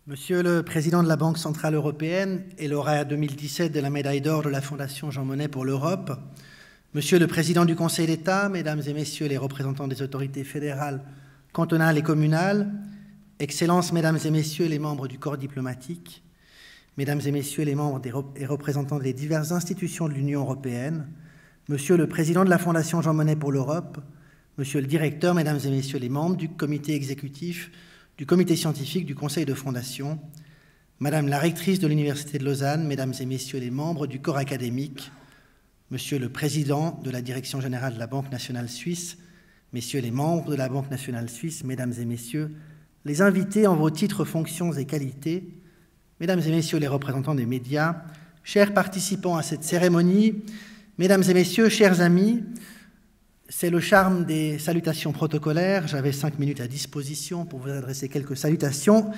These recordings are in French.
Monsieur le Président de la Banque centrale européenne et lauréat 2017 de la médaille d'or de la Fondation Jean Monnet pour l'Europe, Monsieur le Président du Conseil d'État, Mesdames et Messieurs les représentants des autorités fédérales, cantonales et communales, Excellences, Mesdames et Messieurs les membres du corps diplomatique, Mesdames et Messieurs les membres et représentants des diverses institutions de l'Union européenne, Monsieur le Président de la Fondation Jean Monnet pour l'Europe, Monsieur le Directeur, Mesdames et Messieurs les membres du comité exécutif, du comité scientifique du Conseil de Fondation, Madame la rectrice de l'Université de Lausanne, Mesdames et Messieurs les membres du corps académique, Monsieur le Président de la Direction générale de la Banque nationale suisse, Messieurs les membres de la Banque nationale suisse, Mesdames et Messieurs les invités en vos titres, fonctions et qualités, Mesdames et Messieurs les représentants des médias, chers participants à cette cérémonie, Mesdames et Messieurs, chers amis, c'est le charme des salutations protocolaires. J'avais 5 minutes à disposition pour vous adresser quelques salutations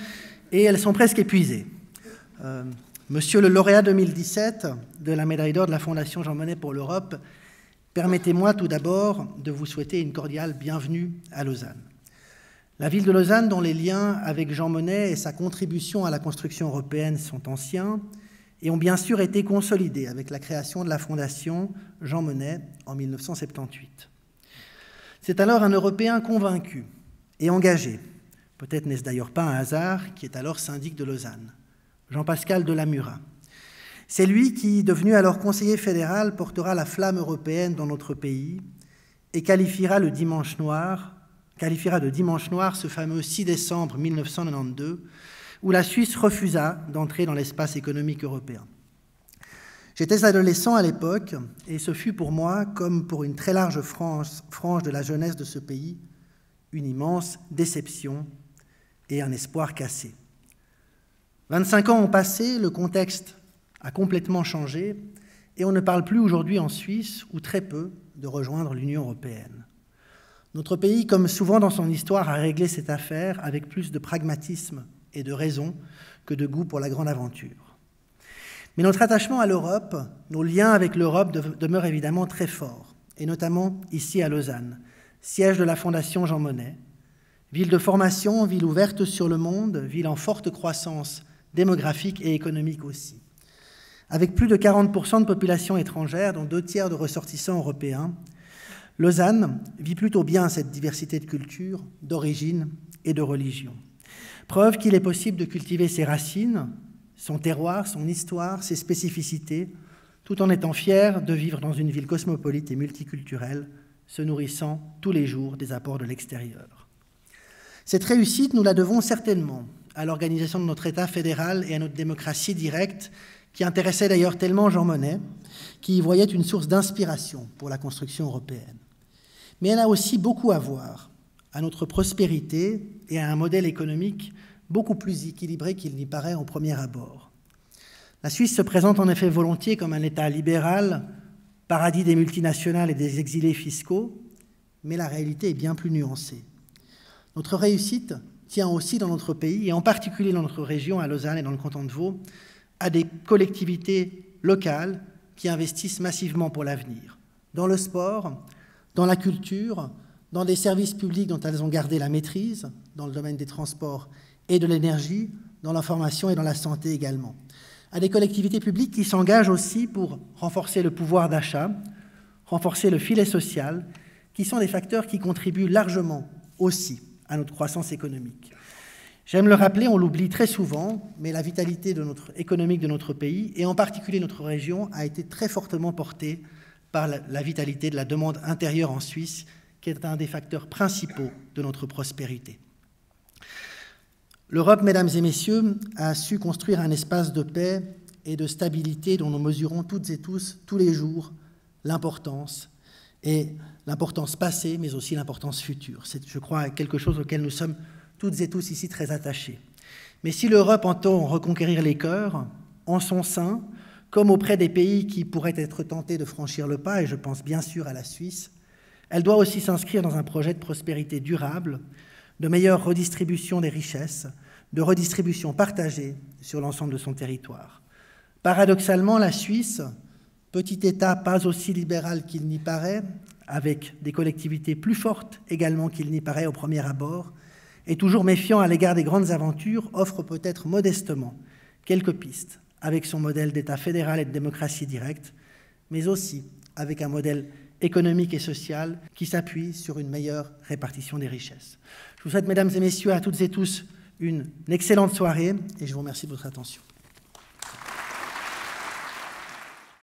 et elles sont presque épuisées. Monsieur le lauréat 2017 de la médaille d'or de la Fondation Jean Monnet pour l'Europe, permettez-moi tout d'abord de vous souhaiter une cordiale bienvenue à Lausanne. La ville de Lausanne, dont les liens avec Jean Monnet et sa contribution à la construction européenne sont anciens et ont bien sûr été consolidés avec la création de la Fondation Jean Monnet en 1978. C'est alors un Européen convaincu et engagé, peut-être n'est-ce d'ailleurs pas un hasard, qui est alors syndic de Lausanne, Jean-Pascal Delamura. C'est lui qui, devenu alors conseiller fédéral, portera la flamme européenne dans notre pays et qualifiera de dimanche noir ce fameux 6 décembre 1992, où la Suisse refusa d'entrer dans l'espace économique européen. J'étais adolescent à l'époque, et ce fut pour moi, comme pour une très large frange de la jeunesse de ce pays, une immense déception et un espoir cassé. 25 ans ont passé, le contexte a complètement changé, et on ne parle plus aujourd'hui en Suisse, ou très peu, de rejoindre l'Union européenne. Notre pays, comme souvent dans son histoire, a réglé cette affaire avec plus de pragmatisme et de raison que de goût pour la grande aventure. Mais notre attachement à l'Europe, nos liens avec l'Europe demeurent évidemment très forts, et notamment ici à Lausanne, siège de la Fondation Jean Monnet, ville de formation, ville ouverte sur le monde, ville en forte croissance démographique et économique aussi. Avec plus de 40% de population étrangère, dont 2/3 de ressortissants européens, Lausanne vit plutôt bien cette diversité de cultures, d'origine et de religion. Preuve qu'il est possible de cultiver ses racines, son terroir, son histoire, ses spécificités, tout en étant fier de vivre dans une ville cosmopolite et multiculturelle, se nourrissant tous les jours des apports de l'extérieur. Cette réussite, nous la devons certainement à l'organisation de notre État fédéral et à notre démocratie directe, qui intéressait d'ailleurs tellement Jean Monnet, qui y voyait une source d'inspiration pour la construction européenne. Mais elle a aussi beaucoup à voir à notre prospérité et à un modèle économique beaucoup plus équilibré qu'il n'y paraît au premier abord. La Suisse se présente en effet volontiers comme un État libéral, paradis des multinationales et des exilés fiscaux, mais la réalité est bien plus nuancée. Notre réussite tient aussi dans notre pays, et en particulier dans notre région, à Lausanne et dans le canton de Vaud, à des collectivités locales qui investissent massivement pour l'avenir, dans le sport, dans la culture, dans des services publics dont elles ont gardé la maîtrise, dans le domaine des transports et de l'énergie, dans l'information et dans la santé également. À des collectivités publiques qui s'engagent aussi pour renforcer le pouvoir d'achat, renforcer le filet social, qui sont des facteurs qui contribuent largement aussi à notre croissance économique. J'aime le rappeler, on l'oublie très souvent, mais la vitalité économique de notre pays, et en particulier notre région, a été très fortement portée par la vitalité de la demande intérieure en Suisse, qui est un des facteurs principaux de notre prospérité. L'Europe, mesdames et messieurs, a su construire un espace de paix et de stabilité dont nous mesurons toutes et tous, tous les jours, l'importance, et l'importance passée, mais aussi l'importance future. C'est, je crois, quelque chose auquel nous sommes toutes et tous ici très attachés. Mais si l'Europe entend reconquérir les cœurs, en son sein, comme auprès des pays qui pourraient être tentés de franchir le pas, et je pense bien sûr à la Suisse, elle doit aussi s'inscrire dans un projet de prospérité durable, de meilleure redistribution des richesses, de redistribution partagée sur l'ensemble de son territoire. Paradoxalement, la Suisse, petit État pas aussi libéral qu'il n'y paraît, avec des collectivités plus fortes également qu'il n'y paraît au premier abord, et toujours méfiant à l'égard des grandes aventures, offre peut-être modestement quelques pistes avec son modèle d'État fédéral et de démocratie directe, mais aussi avec un modèle économique et social qui s'appuie sur une meilleure répartition des richesses. Je vous souhaite, mesdames et messieurs, à toutes et tous, une excellente soirée et je vous remercie de votre attention.